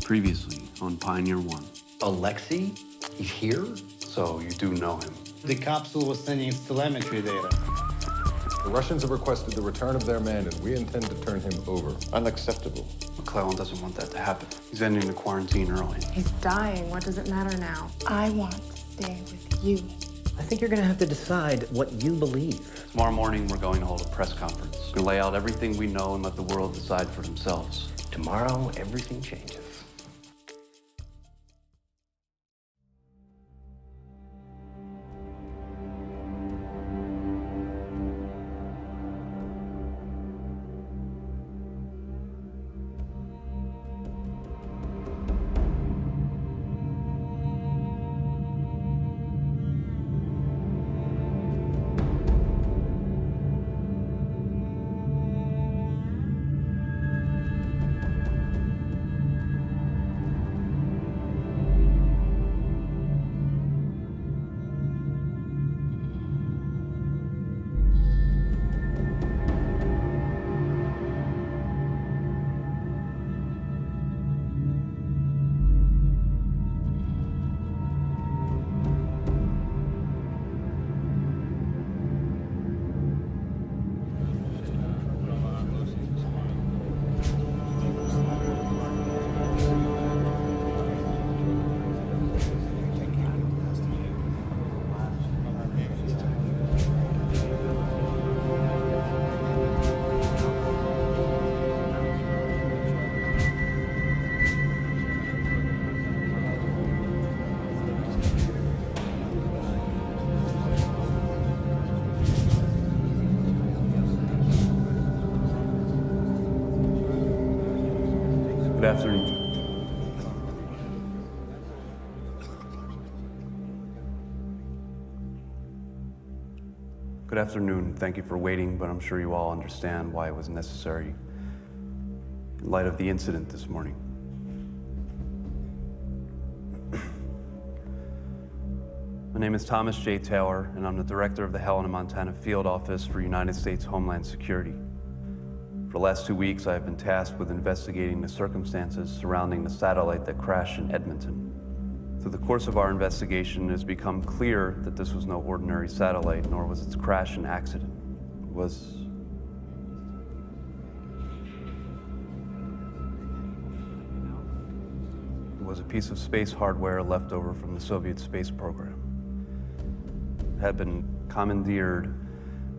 Previously on Pioneer 1. Alexei? He's here? So you do know him. The capsule was sending its telemetry data. The Russians have requested the return of their man, and we intend to turn him over. Unacceptable. McClellan doesn't want that to happen. He's ending the quarantine early. He's dying. What does it matter now? I want to stay with you. I think you're gonna have to decide what you believe. Tomorrow morning, we're going to hold a press conference. We're going to lay out everything we know and let the world decide for themselves. Tomorrow, everything changes. Good afternoon. Good afternoon. Thank you for waiting, but I'm sure you all understand why it was necessary in light of the incident this morning. My name is Thomas J. Taylor, and I'm the director of the Helena, Montana Field Office for United States Homeland Security. For the last 2 weeks, I have been tasked with investigating the circumstances surrounding the satellite that crashed in Edmonton. Through the course of our investigation, it has become clear that this was no ordinary satellite, nor was its crash an accident. It was a piece of space hardware left over from the Soviet space program. It had been commandeered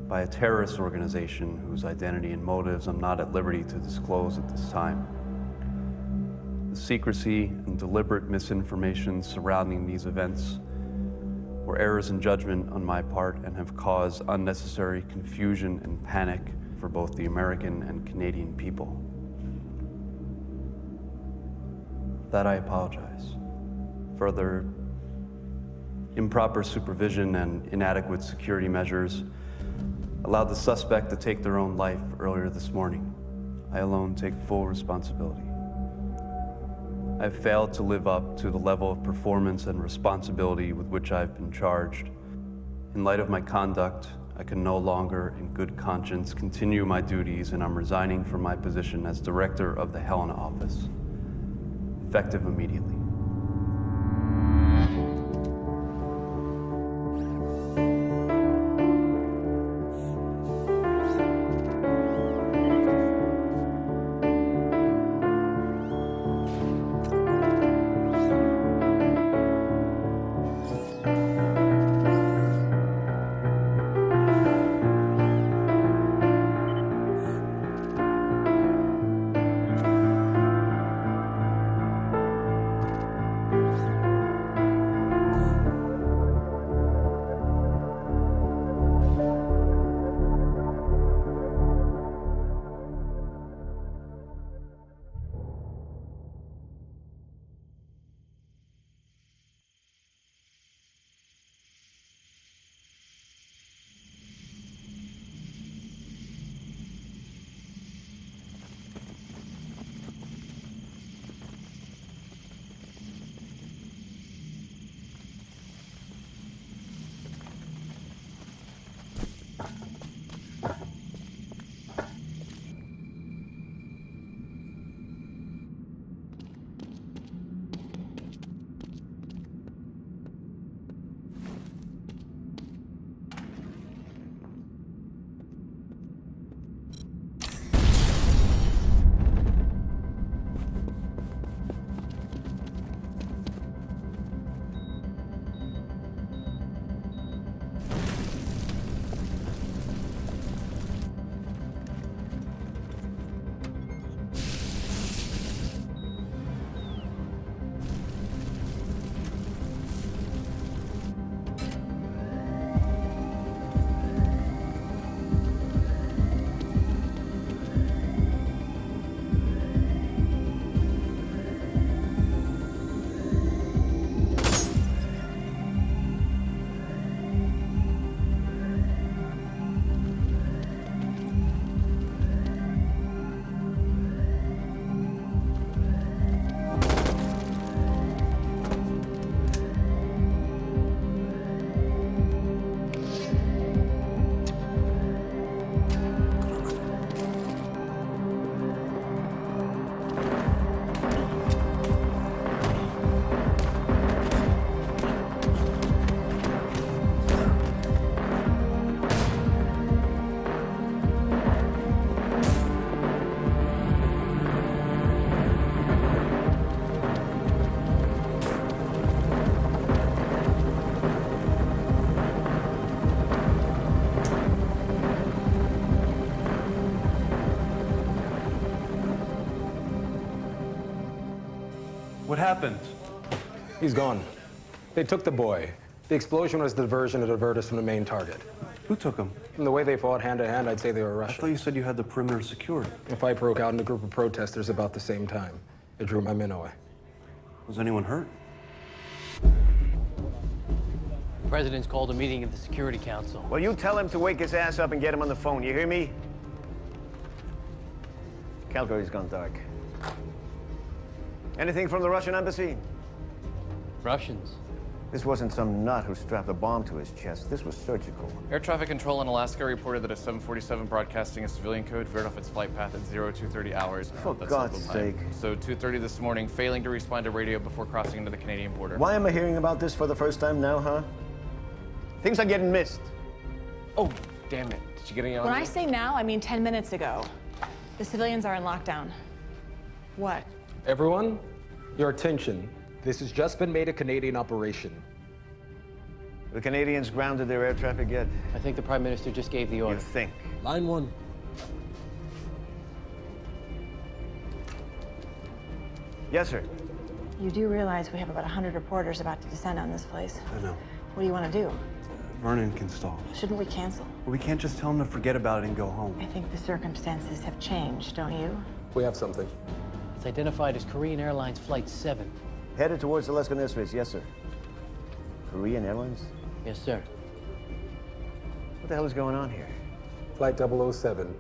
by a terrorist organization whose identity and motives I'm not at liberty to disclose at this time. The secrecy and deliberate misinformation surrounding these events were errors in judgment on my part and have caused unnecessary confusion and panic for both the American and Canadian people. For that I apologize. Further, improper supervision and inadequate security measures allowed the suspect to take their own life earlier this morning. I alone take full responsibility. I have failed to live up to the level of performance and responsibility with which I have been charged. In light of my conduct, I can no longer, in good conscience, continue my duties, and I'm resigning from my position as director of the Helena office, effective immediately. What happened? He's gone. They took the boy. The explosion was the diversion to divert us from the main target. Who took him? From the way they fought hand-to-hand, I'd say they were I Russian. thought you said you had the perimeter secured. A fight broke out in a group of protesters about the same time. It drew my men away. Was anyone hurt? The president's called a meeting of the Security Council. Well, you tell him to wake his ass up and get him on the phone. You hear me? Calgary's gone dark. Anything from the Russian embassy? Russians. This wasn't some nut who strapped a bomb to his chest. This was surgical. Air traffic control in Alaska reported that a 747 broadcasting a civilian code veered off its flight path at 0230 hours. For God's sake. So 2:30 this morning, failing to respond to radio before crossing into the Canadian border. Why am I hearing about this for the first time now, huh? Things are getting missed. Oh, damn it. Did you get any on When I say now, I mean 10 minutes ago. The civilians are in lockdown. What? Everyone, your attention. This has just been made a Canadian operation. The Canadians grounded their air traffic yet? I think the Prime Minister just gave the order. You think? Line 1. Yes, sir. You do realize we have about 100 reporters about to descend on this place. I know. What do you want to do? Vernon can stall. Shouldn't we cancel? We can't just tell him to forget about it and go home. I think the circumstances have changed, don't you? We have something. It's identified as Korean Airlines Flight 7. Headed towards Alaskan airspace, yes, sir. Korean Airlines? Yes, sir. What the hell is going on here? Flight 007.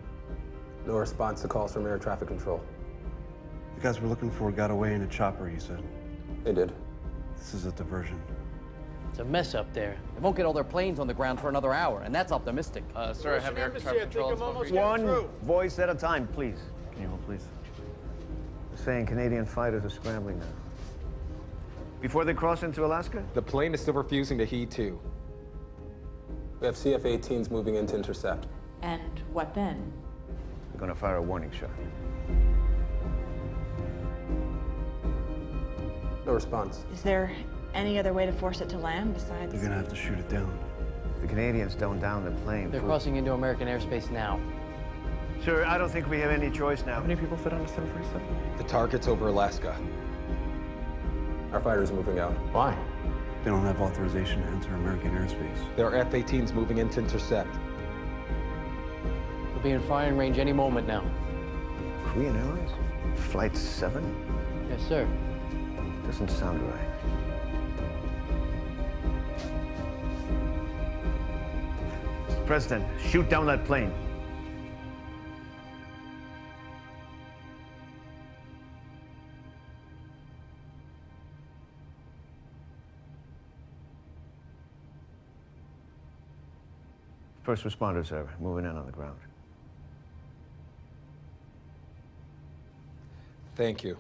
No response to calls from air traffic control. The guys we're looking for got away in a chopper, you said. They did. This is a diversion. It's a mess up there. They won't get all their planes on the ground for another hour, and that's optimistic. Sir, I have air traffic control. One voice at a time, please. Can you hold, please? They're saying Canadian fighters are scrambling now. Before they cross into Alaska? The plane is still refusing to heed to. We have CF-18s moving in to intercept. And what then? They're gonna fire a warning shot. No response. Is there any other way to force it to land besides... You're gonna have to shoot it down. The Canadians don't down the plane. They're crossing into American airspace now. Sir, I don't think we have any choice now. How many people fit on a 747? The target's over Alaska. Our fighters are moving out. Why? They don't have authorization to enter American airspace. There are F-18s moving in to intercept. We'll be in firing range any moment now. Korean Airlines? Flight 7? Yes, sir. Doesn't sound right. Mr. President, shoot down that plane. First responders are moving in on the ground. Thank you.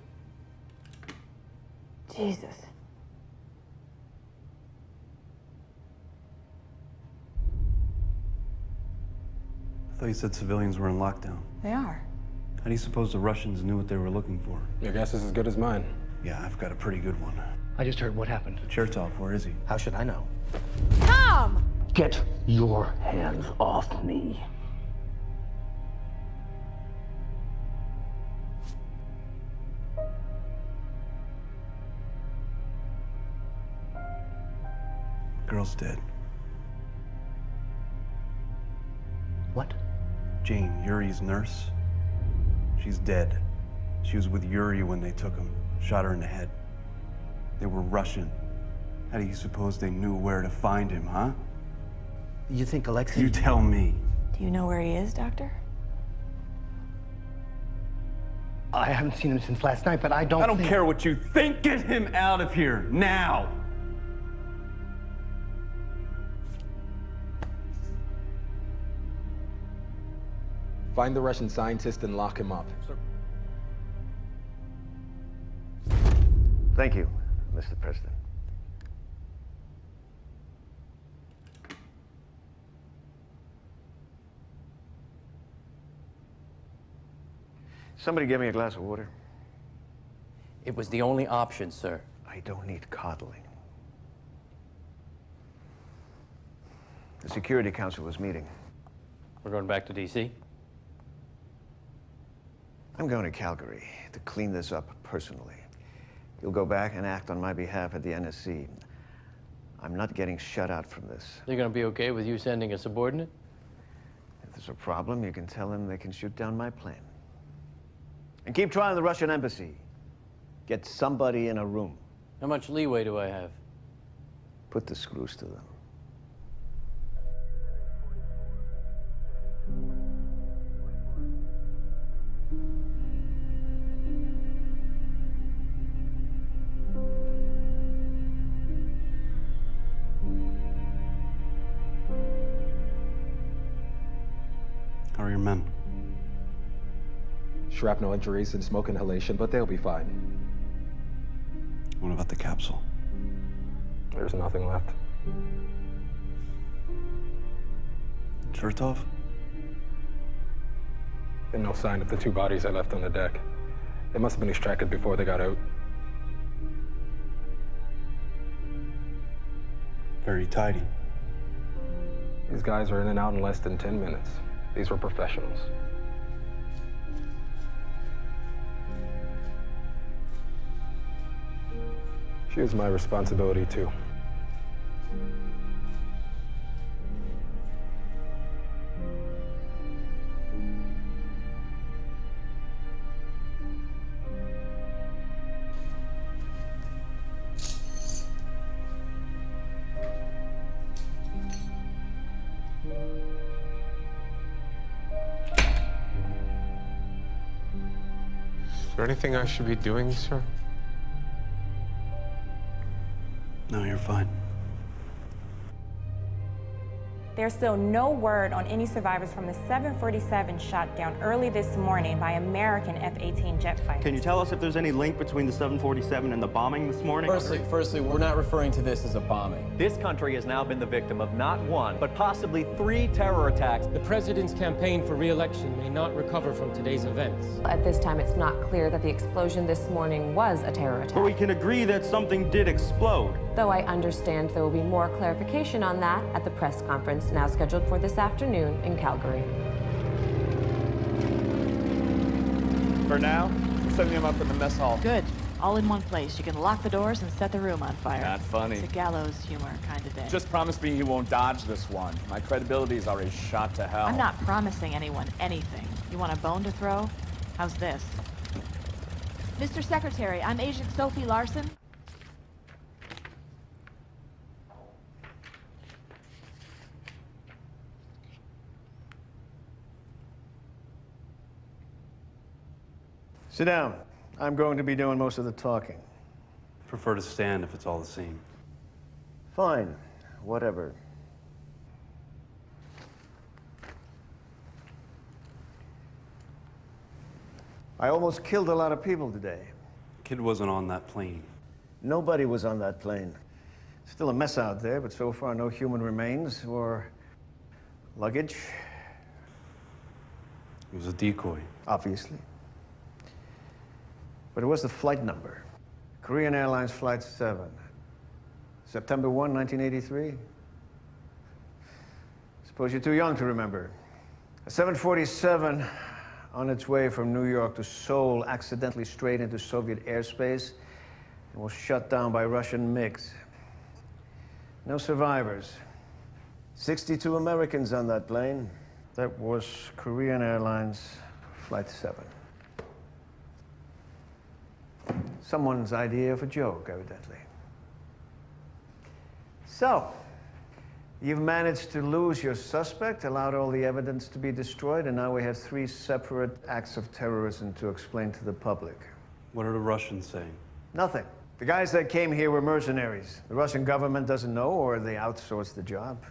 Jesus. I thought you said civilians were in lockdown. They are. How do you suppose the Russians knew what they were looking for? Your guess is as good as mine. Yeah, I've got a pretty good one. I just heard what happened. Chertov, where is he? How should I know? Tom! Get your hands off me. Girl's dead. What? Jane, Yuri's nurse. She's dead. She was with Yuri when they took him. Shot her in the head. They were Russian. How do you suppose they knew where to find him, huh? You think Alexei... You tell me. Do you know where he is, Doctor? I haven't seen him since last night, but I don't think... care what you think. Get him out of here, now! Find the Russian scientist and lock him up. Thank you, Mr. President. Somebody give me a glass of water. It was the only option, sir. I don't need coddling. The Security Council is meeting. We're going back to D.C.? I'm going to Calgary to clean this up personally. You'll go back and act on my behalf at the NSC. I'm not getting shut out from this. They're gonna be okay with you sending a subordinate? If there's a problem, you can tell them they can shoot down my plane. And keep trying the Russian embassy. Get somebody in a room. How much leeway do I have? Put the screws to them. How are your men? Shrapnel injuries and smoke inhalation, but they'll be fine. What about the capsule? There's nothing left. Chertov? And no sign of the 2 bodies I left on the deck. They must have been extracted before they got out. Very tidy. These guys are in and out in less than 10 minutes. These were professionals. She was my responsibility, too. Is there anything I should be doing, sir? No, you're fine. There's still no word on any survivors from the 747 shot down early this morning by American F-18 jet fighters. Can you tell us if there's any link between the 747 and the bombing this morning? Firstly, we're not referring to this as a bombing. This country has now been the victim of not one, but possibly 3 terror attacks. The president's campaign for re-election may not recover from today's events. At this time, it's not clear that the explosion this morning was a terror attack. But we can agree that something did explode. Though I understand there will be more clarification on that at the press conference now scheduled for this afternoon in Calgary. For now, we're setting them up in the mess hall. Good. All in one place. You can lock the doors and set the room on fire. Not funny. It's a gallows humor kind of day. Just promise me he won't dodge this one. My credibility is already shot to hell. I'm not promising anyone anything. You want a bone to throw? How's this? Mr. Secretary, I'm Agent Sophie Larson. Sit down. I'm going to be doing most of the talking. Prefer to stand if it's all the same. Fine. Whatever. I almost killed a lot of people today. Kid wasn't on that plane. Nobody was on that plane. Still a mess out there, but so far no human remains or luggage. It was a decoy. Obviously. But it was the flight number. Korean Airlines Flight 7. September 1, 1983. Suppose you're too young to remember. A 747 on its way from New York to Seoul accidentally strayed into Soviet airspace and was shut down by Russian MiGs. No survivors. 62 Americans on that plane. That was Korean Airlines Flight 7. Someone's idea of a joke, evidently. So, you've managed to lose your suspect, allowed all the evidence to be destroyed, and now we have 3 separate acts of terrorism to explain to the public. What are the Russians saying? Nothing. The guys that came here were mercenaries. The Russian government doesn't know, or they outsourced the job.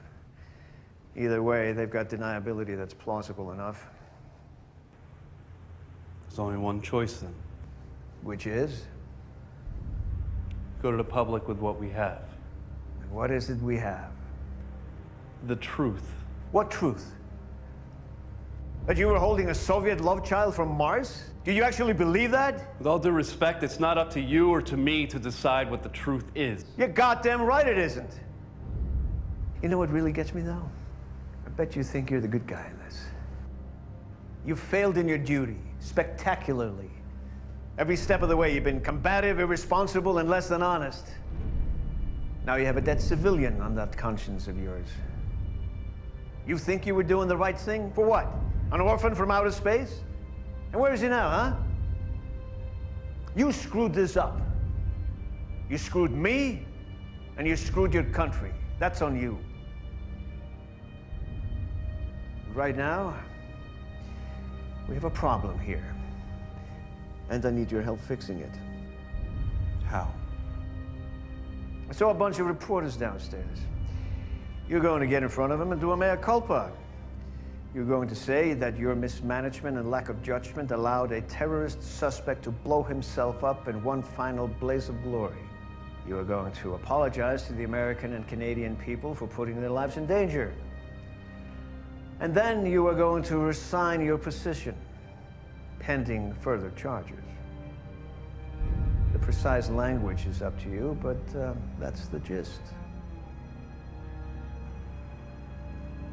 Either way, they've got deniability that's plausible enough. There's only one choice then. Which is? Go to the public with what we have. And what is it we have? The truth. What truth? That you were holding a Soviet love child from Mars? Do you actually believe that? With all due respect, it's not up to you or to me to decide what the truth is. You're goddamn right it isn't. You know what really gets me, though? I bet you think you're the good guy in this. You failed in your duty, spectacularly. Every step of the way, you've been combative, irresponsible, and less than honest. Now you have a dead civilian on that conscience of yours. You think you were doing the right thing? For what? An orphan from outer space? And where is he now, huh? You screwed this up. You screwed me, and you screwed your country. That's on you. Right now, we have a problem here. And I need your help fixing it. How? I saw a bunch of reporters downstairs. You're going to get in front of them and do a mea culpa. You're going to say that your mismanagement and lack of judgment allowed a terrorist suspect to blow himself up in one final blaze of glory. You are going to apologize to the American and Canadian people for putting their lives in danger. And then you are going to resign your position, pending further charges. The precise language is up to you, but that's the gist.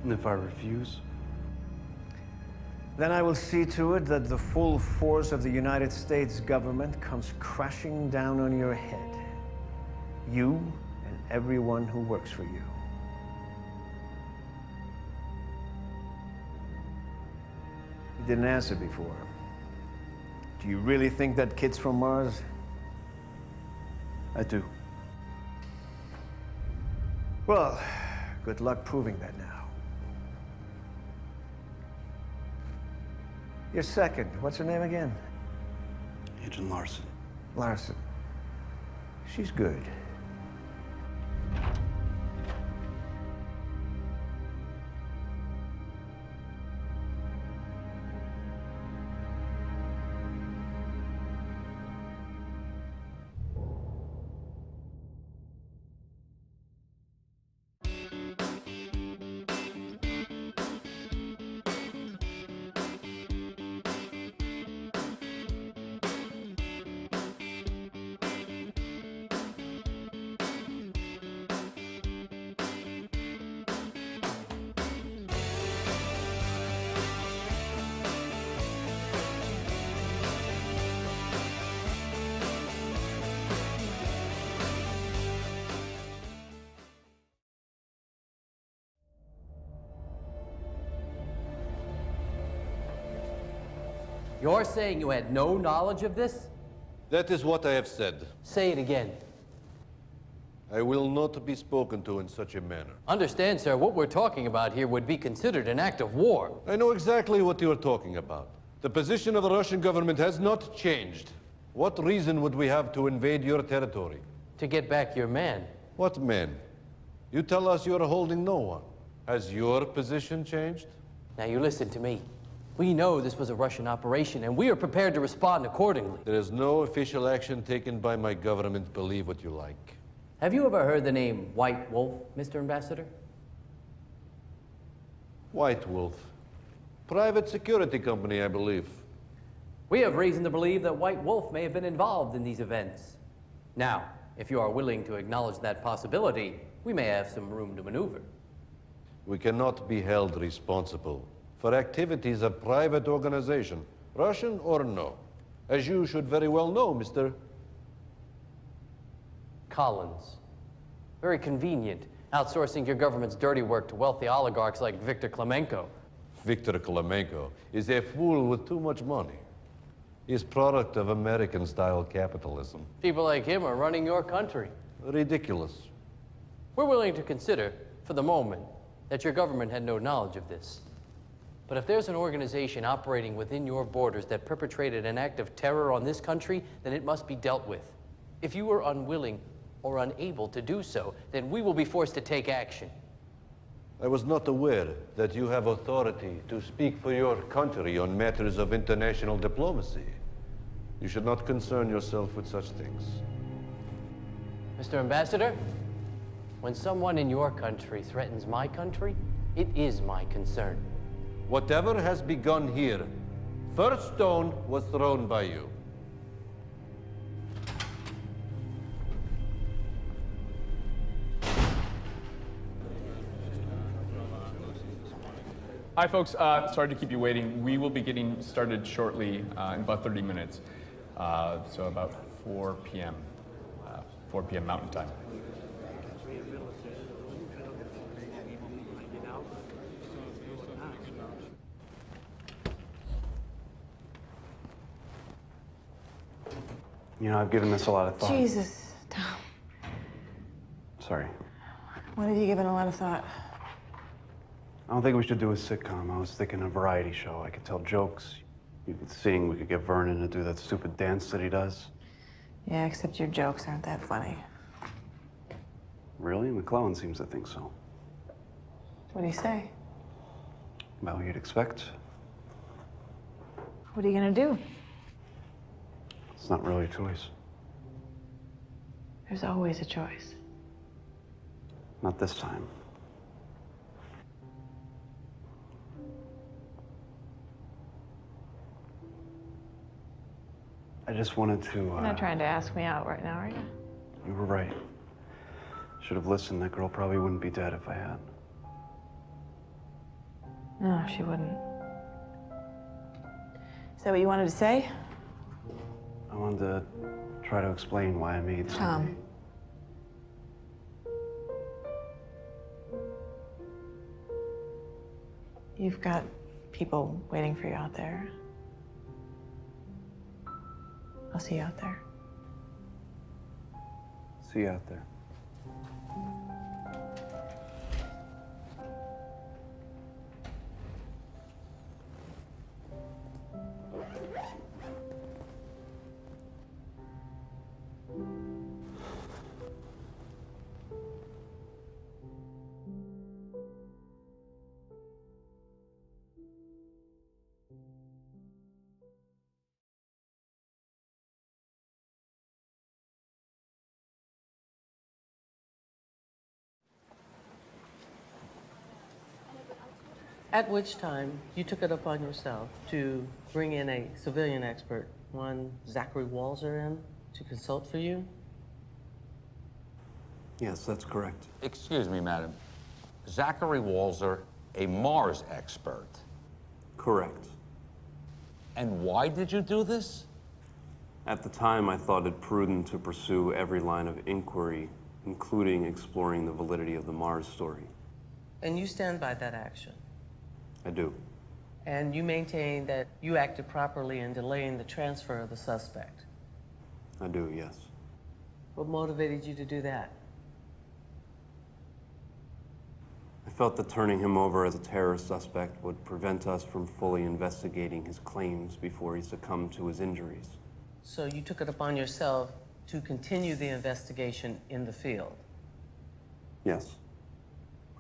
And if I refuse? Then I will see to it that the full force of the United States government comes crashing down on your head. You and everyone who works for you. You didn't answer before. Do you really think that kid's from Mars? I do. Well, good luck proving that now. Your second, what's her name again? Agent Larson. Larson. She's good. You're saying you had no knowledge of this? That is what I have said. Say it again. I will not be spoken to in such a manner. Understand, sir, what we're talking about here would be considered an act of war. I know exactly what you are talking about. The position of the Russian government has not changed. What reason would we have to invade your territory? To get back your man. What man? You tell us you are holding no one. Has your position changed? Now you listen to me. We know this was a Russian operation, and we are prepared to respond accordingly. There is no official action taken by my government, believe what you like. Have you ever heard the name White Wolf, Mr. Ambassador? White Wolf. Private security company, I believe. We have reason to believe that White Wolf may have been involved in these events. Now, if you are willing to acknowledge that possibility, we may have some room to maneuver. We cannot be held responsible for activities of private organization, Russian or no. As you should very well know, Mr. Collins. Very convenient, outsourcing your government's dirty work to wealthy oligarchs like Viktor Klemenko. Viktor Klemenko is a fool with too much money. He is product of American-style capitalism. People like him are running your country. Ridiculous. We're willing to consider, for the moment, that your government had no knowledge of this. But if there's an organization operating within your borders that perpetrated an act of terror on this country, then it must be dealt with. If you are unwilling or unable to do so, then we will be forced to take action. I was not aware that you have authority to speak for your country on matters of international diplomacy. You should not concern yourself with such things. Mr. Ambassador, when someone in your country threatens my country, it is my concern. Whatever has begun here, first stone was thrown by you. Hi, folks. Sorry to keep you waiting. We will be getting started shortly in about 30 minutes. So about 4 p.m. 4 p.m. Mountain Time. You know, I've given this a lot of thought. Jesus, Tom. Sorry. What have you given a lot of thought? I don't think we should do a sitcom. I was thinking a variety show. I could tell jokes. You could sing. We could get Vernon to do that stupid dance that he does. Yeah, except your jokes aren't that funny. Really? McClellan seems to think so. What do you say? Well, you'd expect. What are you gonna do? It's not really a choice. There's always a choice. Not this time. I just wanted to, You're not trying to ask me out right now, are you? You were right. Should have listened. That girl probably wouldn't be dead if I had. No, she wouldn't. Is that what you wanted to say? I wanted to try to explain why I made Tom. You've got people waiting for you out there. I'll see you out there. See you out there. At which time, you took it upon yourself to bring in a civilian expert, one Zachary Walzer, in to consult for you? Yes, that's correct. Excuse me, madam. Zachary Walzer, a Mars expert. Correct. And why did you do this? At the time, I thought it prudent to pursue every line of inquiry, including exploring the validity of the Mars story. And you stand by that action? I do. And you maintain that you acted properly in delaying the transfer of the suspect? I do, yes. What motivated you to do that? I felt that turning him over as a terror suspect would prevent us from fully investigating his claims before he succumbed to his injuries. So you took it upon yourself to continue the investigation in the field? Yes.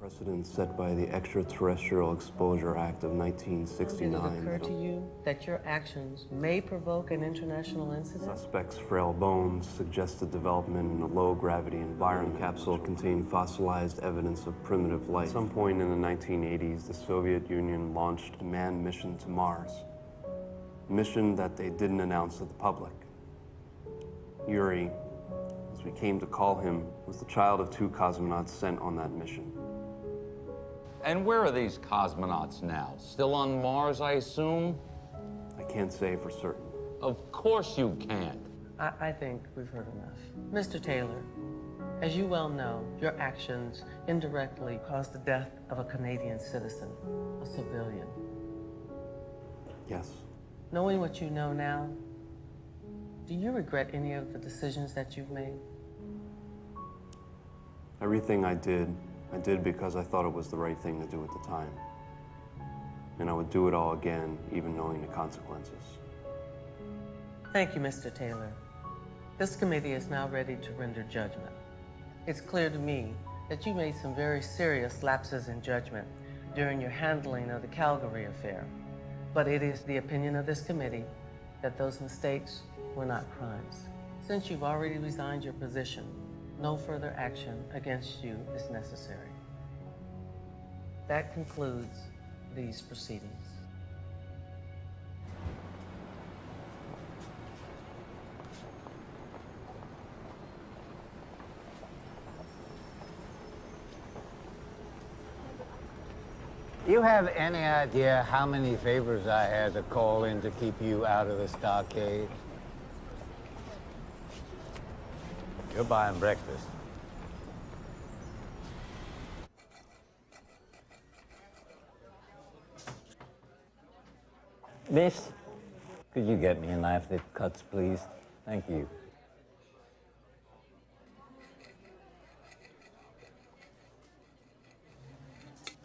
Precedent set by the Extraterrestrial Exposure Act of 1969. Did it occur to you that your actions may provoke an international incident? Suspect's frail bones suggested development in a low-gravity environment. The capsule contained fossilized evidence of primitive life. At some point in the 1980s, the Soviet Union launched a manned mission to Mars. A mission that they didn't announce to the public. Yuri, as we came to call him, was the child of 2 cosmonauts sent on that mission. And where are these cosmonauts now? Still on Mars, I assume? I can't say for certain. Of course you can't. I think we've heard enough. Mr. Taylor, as you well know, your actions indirectly caused the death of a Canadian citizen, a civilian. Yes. Knowing what you know now, do you regret any of the decisions that you've made? Everything I did because I thought it was the right thing to do at the time. And I would do it all again, even knowing the consequences. Thank you, Mr. Taylor. This committee is now ready to render judgment. It's clear to me that you made some very serious lapses in judgment during your handling of the Calgary affair. But it is the opinion of this committee that those mistakes were not crimes. Since you've already resigned your position, no further action against you is necessary. That concludes these proceedings. Do you have any idea how many favors I had to call in to keep you out of the stockade? You're buying breakfast. Miss, could you get me a knife that cuts, please? Thank you.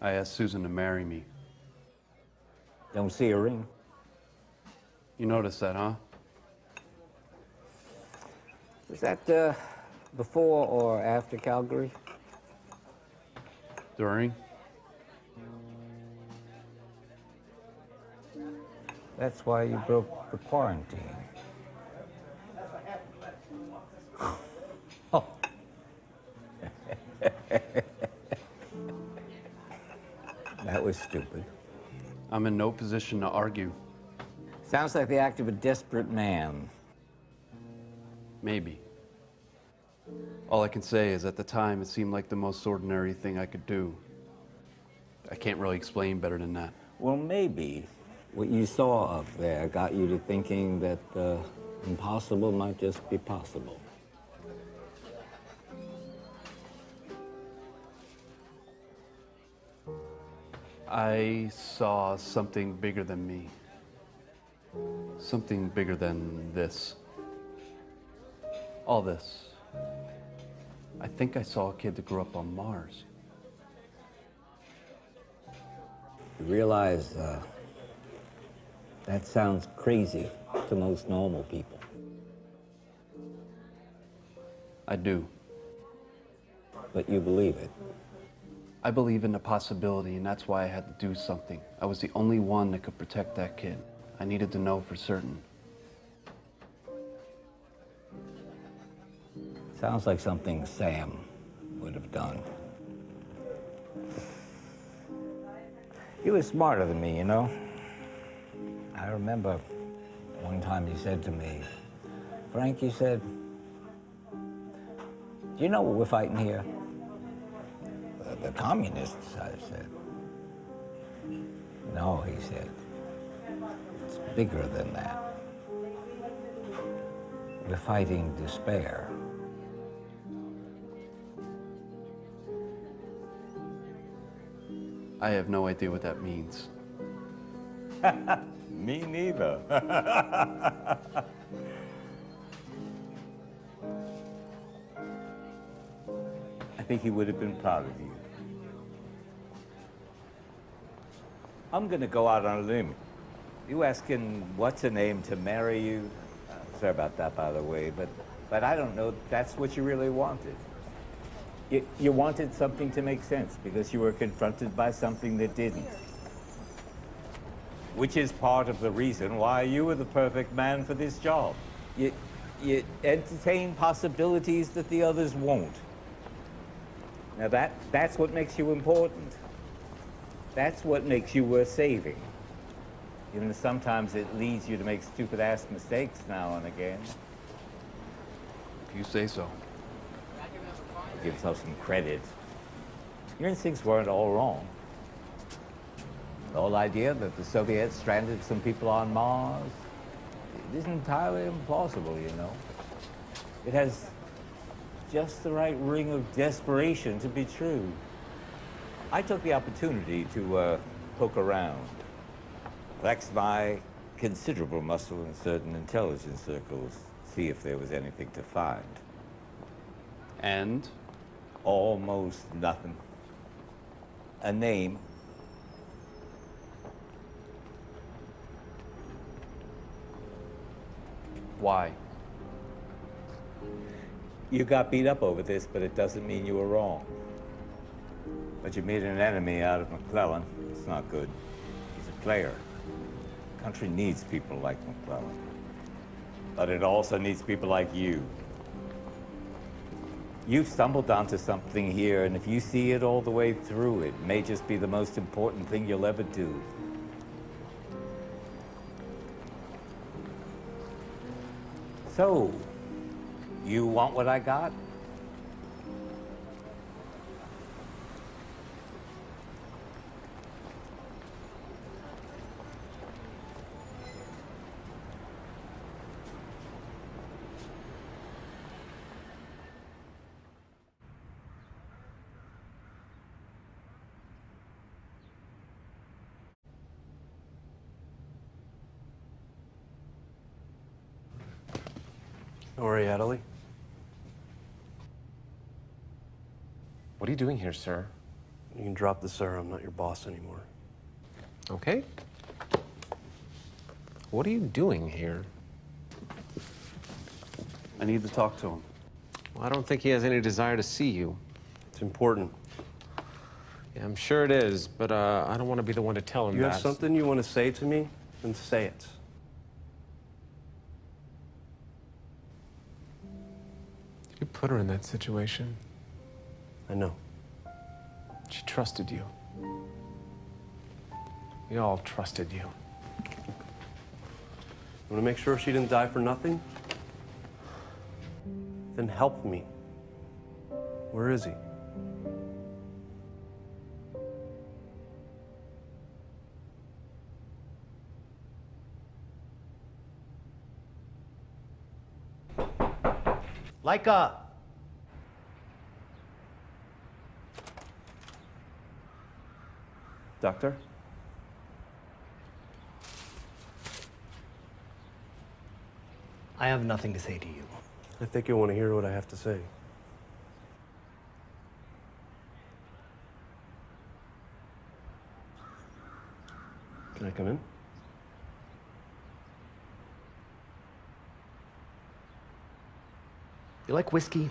I asked Susan to marry me. Don't see a ring. You noticed that, huh? Was that before or after Calgary? During? That's why you broke the quarantine. Oh. That was stupid. I'm in no position to argue. Sounds like the act of a desperate man. Maybe. All I can say is at the time it seemed like the most ordinary thing I could do. I can't really explain better than that. Well, maybe what you saw up there got you to thinking that the impossible might just be possible. I saw something bigger than me. Something bigger than this. All this. I think I saw a kid that grew up on Mars. You realize that sounds crazy to most normal people. I do. But you believe it. I believe in the possibility, and that's why I had to do something. I was the only one that could protect that kid. I needed to know for certain. Sounds like something Sam would have done. He was smarter than me, you know? I remember one time he said to me, Frank, he said, do you know what we're fighting here? The communists, I said. No, he said, it's bigger than that. We're fighting despair. I have no idea what that means. Me neither. I think he would have been proud of you. I'm gonna go out on a limb. You asking what's her name to marry you? Sorry about that, by the way, but I don't know if that's what you really wanted. You wanted something to make sense because you were confronted by something that didn't. Which is part of the reason why you were the perfect man for this job. You entertain possibilities that the others won't. Now that's what makes you important. That's what makes you worth saving. Even if sometimes it leads you to make stupid-ass mistakes now and again. If you say so. Give yourself some credit. Your instincts weren't all wrong. The whole idea that the Soviets stranded some people on Mars, it isn't entirely implausible, you know. It has just the right ring of desperation to be true. I took the opportunity to poke around, flex my considerable muscle in certain intelligence circles, see if there was anything to find. And? Almost nothing. A name. Why? You got beat up over this, but it doesn't mean you were wrong. But you made an enemy out of McClellan. It's not good. He's a player. The country needs people like McClellan. But it also needs people like you. You've stumbled onto something here, and if you see it all the way through, it may just be the most important thing you'll ever do. So, you want what I got? Don't worry, Adelie. What are you doing here, sir? You can drop the sir. I'm not your boss anymore. Okay. What are you doing here? I need to talk to him. Well, I don't think he has any desire to see you. It's important. Yeah, I'm sure it is, but I don't want to be the one to tell him You that. have something you want to say to me? Then say it. You put her in that situation. I know. She trusted you. We all trusted you. You want to make sure she didn't die for nothing? Then help me. Where is he? Leica! Doctor? I have nothing to say to you. I think you'll want to hear what I have to say. Can I come in? You like whiskey?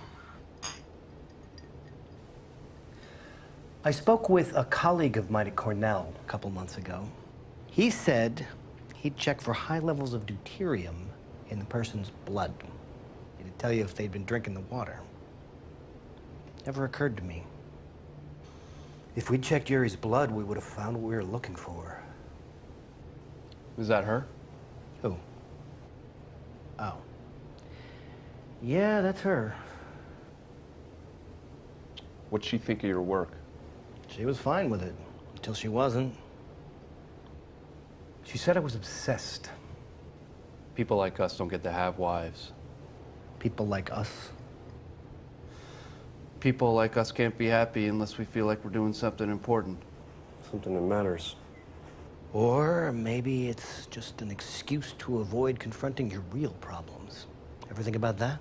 I spoke with a colleague of mine at Cornell a couple months ago. He said he'd check for high levels of deuterium in the person's blood. He'd tell you if they'd been drinking the water. Never occurred to me. If we'd checked Yuri's blood, we would have found what we were looking for. Was that her? Who? Oh. Yeah, that's her. What'd she think of your work? She was fine with it, until she wasn't. She said I was obsessed. People like us don't get to have wives. People like us? People like us can't be happy unless we feel like we're doing something important. Something that matters. Or maybe it's just an excuse to avoid confronting your real problems. Ever think about that?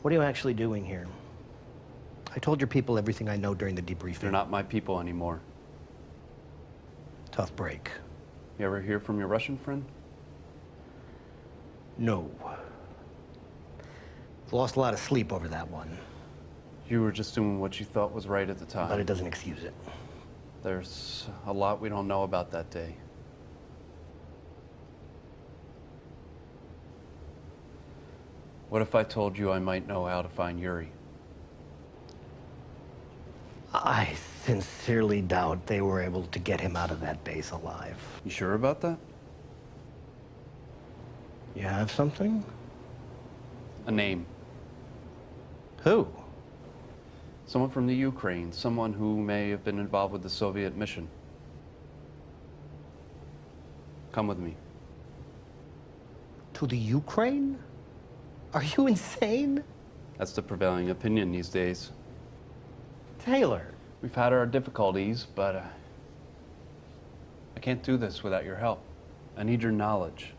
What are you actually doing here? I told your people everything I know during the debriefing. They're not my people anymore. Tough break. You ever hear from your Russian friend? No. Lost a lot of sleep over that one. You were just doing what you thought was right at the time. But it doesn't excuse it. There's a lot we don't know about that day. What if I told you I might know how to find Yuri? I sincerely doubt they were able to get him out of that base alive. You sure about that? You have something? A name. Who? Someone from the Ukraine, someone who may have been involved with the Soviet mission. Come with me. To the Ukraine? Are you insane? That's the prevailing opinion these days. Taylor. We've had our difficulties, but I can't do this without your help. I need your knowledge.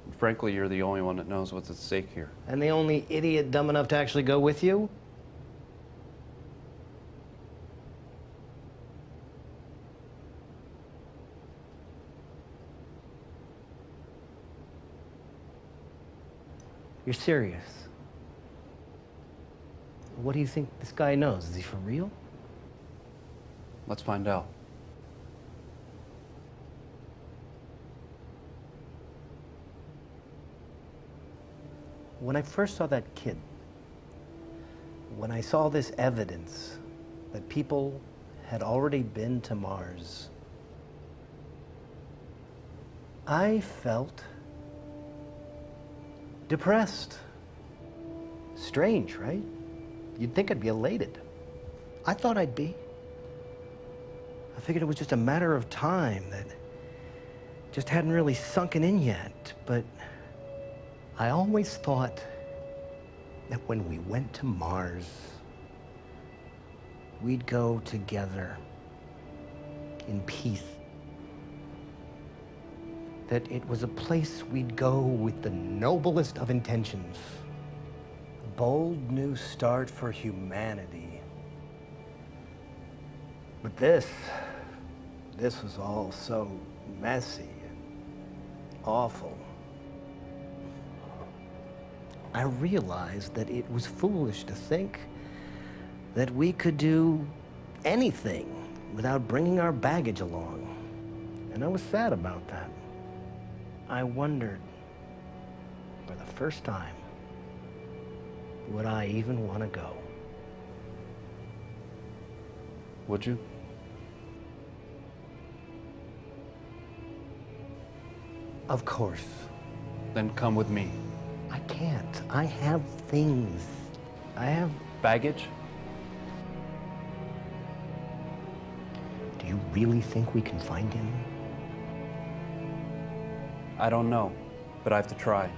And frankly, you're the only one that knows what's at stake here. And the only idiot dumb enough to actually go with you? You're serious? What do you think this guy knows? Is he for real? Let's find out. When I first saw that kid, when I saw this evidence that people had already been to Mars, I felt depressed. Strange, right? You'd think I'd be elated. I thought I'd be. I figured it was just a matter of time that just hadn't really sunken in yet, but I always thought that when we went to Mars, we'd go together in peace. that it was a place we'd go with the noblest of intentions. A bold new start for humanity. But this was all so messy and awful. I realized that it was foolish to think that we could do anything without bringing our baggage along. And I was sad about that. I wondered, for the first time, would I even want to go? Would you? Of course. Then come with me. I can't. I have things. I have... Baggage? Do you really think we can find him? I don't know, but I have to try.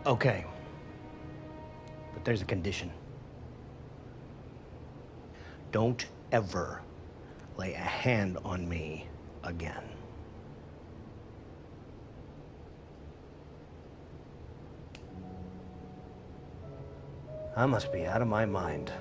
Okay. But there's a condition. Don't ever lay a hand on me again. I must be out of my mind.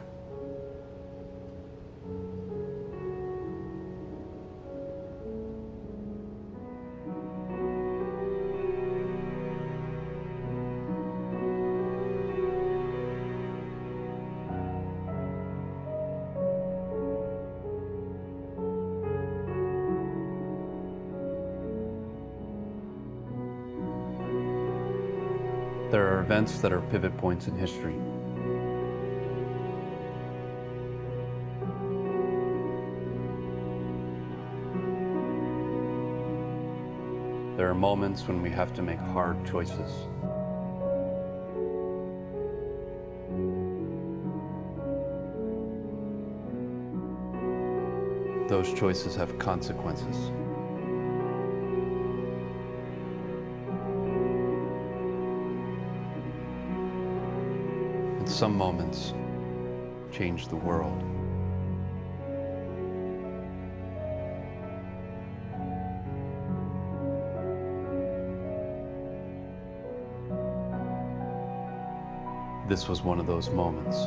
There are events that are pivot points in history. There are moments when we have to make hard choices. Those choices have consequences. Some moments change the world. This was one of those moments.